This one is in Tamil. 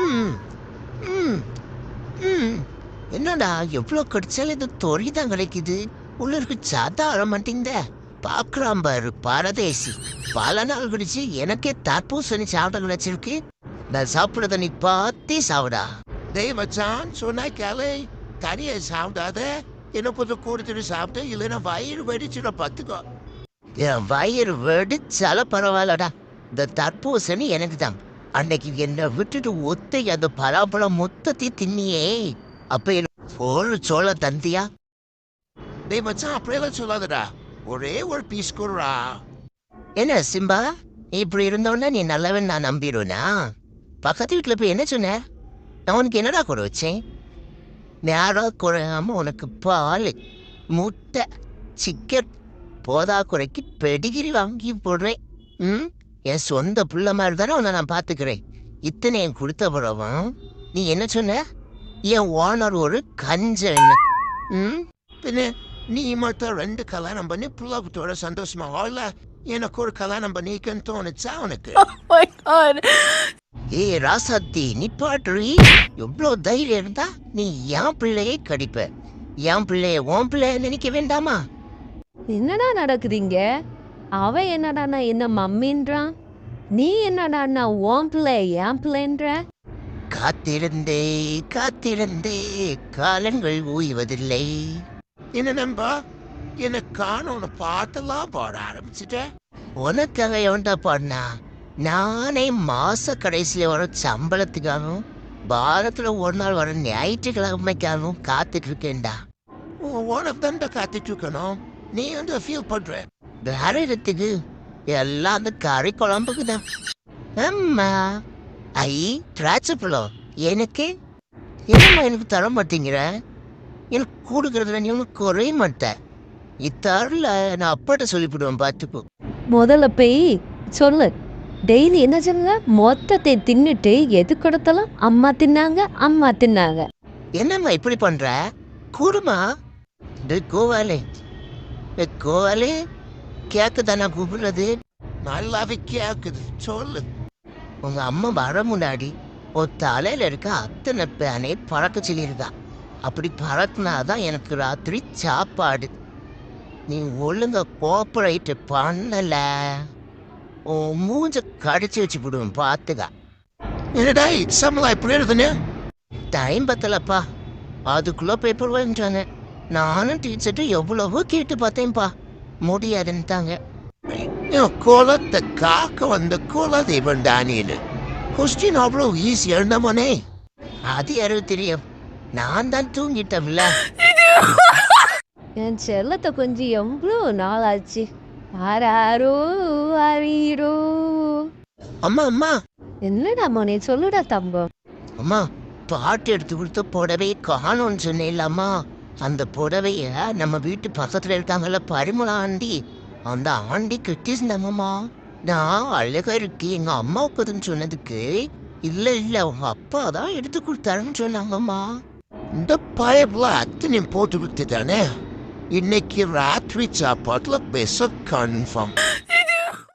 ம் ம் ம் என்னடா எவ்வளோ கடிச்சாலும் இது தொறி தான் கிடைக்குது. உள்ள இருக்கு சத்தா அழ மாட்டேங்குத. பார்க்குறான் பாரு பரதேசி. பல நாள் கழிச்சு எனக்கே தர்பூசணி சாப்பிட கிடைச்சிருக்கு. நான் சாப்பிட்றத நீ பார்த்தே சாப்பிடா. டேய் மச்சான் சொன்னா கேளு. தனியாக சாப்பிடாத. என்ன கொஞ்சம் கொடுத்துட்டு சாப்பிட்டு இல்லைன்னா வயிறு வெடிச்சுட பார்த்துக்கோ. என் வயிறு வெடிச்சால பரவாயில்லடா. இந்த தர்பூசணி எனக்கு தான். அன்னைக்கு என்னை விட்டுட்டு ஒத்தை அந்த பலாப்பழம் மொத்தத்தையும் தின்னியே. அப்ப என்ன ஒரு சோள தந்தியா? டேய் மச்சான் அப்படியெல்லாம் சொல்லாதடா. ஒரே ஒரு பீஸ் கொடுறா. என்ன சிம்பா இப்படி இருந்தோன்னா நீ நல்லவன் நான் நம்பிடுவேனா? பக்கத்து வீட்டில் போய் என்ன சொன்ன? நான் உனக்கு என்னடா குறை வச்சேன்? நேராக குறையாம உனக்கு பால் முட்டை சிக்கன் போதா குறைக்கு பெடிகிரி வாங்கி போடுறேன். ம் என் சொந்த பிள்ளை மாதிரி தானே உன்னை நான் பார்த்துக்கிறேன். இத்தனை என் கொடுத்த பிறவும் நீ என்ன சொன்ன? என் ஓனர் ஒரு கஞ்சன். ம் பின்ன நீ மட்டும் 2 கல்யாணம் பண்ணி பிள்ளை குட்டியோட சந்தோஷமா இல்ல எனக்கு ஒரு கல்யாணம் பண்ணிக்கன்னு தோணுச்சா உனக்கு? ஏய் ராசாத்தி நிப்பாட்டுறி. எவ்வளோ தைரியம் இருந்தா நீ என் பிள்ளையை கடிப்ப. என் பிள்ளைய உன் பிள்ளைய நினைக்க வேண்டாமா? என்னடா நடக்குதுங்க? அவன் என்னடான்னா என்ன மம்மின்றான், நீ என்னடான்னா உன் பிள்ளை என் பிள்ளைன்ற. காத்திருந்தே காத்திருந்தே காலங்கள் ஓய்வதில்லை. என்ன நம்பா என்ன காணோன்னு பாட்டெல்லாம் பாட ஆரம்பிச்சுட்ட. உனக்காக எவன்டா பாடினா? நானே மாச கடைசியில் வர சம்பளத்துக்காகவும் வாரத்துல ஒரு நாள் வர ஞாயிற்றுக்கிழமைக்காகவும் காத்துட்டு இருக்கேன்டா. உனக்கு தான்டா காத்துட்டு இருக்கணும். நீ வந்து ஃபீல் பண்ற வேற இடத்துக்கு எல்லாம் அந்த கறி குழம்புக்கு தான். அம்மா ஐ திராட்சை பழம் எனக்கு என்னம்மா எனக்கு தர மாட்டேங்கிற? எனக்கு கொடுக்கறதுல நீ ஒன்றும் குறைய மாட்டேன். இத்தரில் நான் அப்பாட்ட சொல்லிவிடுவேன் பார்த்துக்கோ. முதல்ல போய் சொல்லு. டெய்லி என்ன சொல்ல? மொத்தத்தை தின்னுட்டு எது கொடுத்தாலும் அம்மா தின்னாங்க அம்மா தின்னாங்க. என்னம்மா இப்படி பண்ற? கூடுமா கோவாலே கோவாலே கேக்குதானா கூப்பிடுறது? நல்லாவே கேக்குது சொல்லு. உங்க அம்மா வர முன்னாடி ஒரு தலையில இருக்க அத்தனை பேனை பறக்க சொல்லியிருக்கா. அப்படி பறக்குனாதான் எனக்கு ராத்திரி சாப்பாடு. நீ ஒழுங்க கோஆபரேட் பண்ணல மூஞ்ச கடிச்சு வச்சு விடுவேன் பார்த்துக்கா. என்னடா எக்ஸாம்லாம் எப்படி எழுதுனே? டைம் பத்தலப்பா. அதுக்குள்ள பேப்பர் வாங்கிட்டாங்க. நானும் டீச்சர்ட்டு எவ்வளவோ கேட்டு பார்த்தேன்ப்பா, முடியாதுன்ட்டாங்க. குளத்தை காக்க வந்த குலதெய்வம் டானின்னு கொஸ்டின் அவ்வளோ ஈஸி எழுந்தமோனே. அது யாரும் தெரியும். நான் தான் தூங்கிட்டேன்ல. என் செல்லத்தை கொஞ்சம் எவ்வளோ நாள் ஆச்சு. ஆராரோ ஆரீரோ. அம்மா அம்மா என்னடா மோனே சொல்லுடா தம்பம். அம்மா பாட்டு எடுத்து கொடுத்த புடவை காணும்னு சொன்னேன்லம்மா. அந்த புடவைய நம்ம வீட்டு பக்கத்துல இருக்காங்கல்ல பரிமள ஆண்டி, அந்த ஆண்டி கட்டியிருந்தாங்கம்மா. நான் அழகா இருக்கு எங்க அம்மாவுக்குதுன்னு சொன்னதுக்கு இல்ல இல்ல உங்க அப்பா தான் எடுத்து கொடுத்தாருன்னு சொன்னாங்கம்மா. இந்த பயப்புல அத்தனையும் போட்டு கொடுத்துட்டானே. இன்னைக்கு ராத்திரி சாப்பாட்டுல பெச கன்ஃபார்ம்.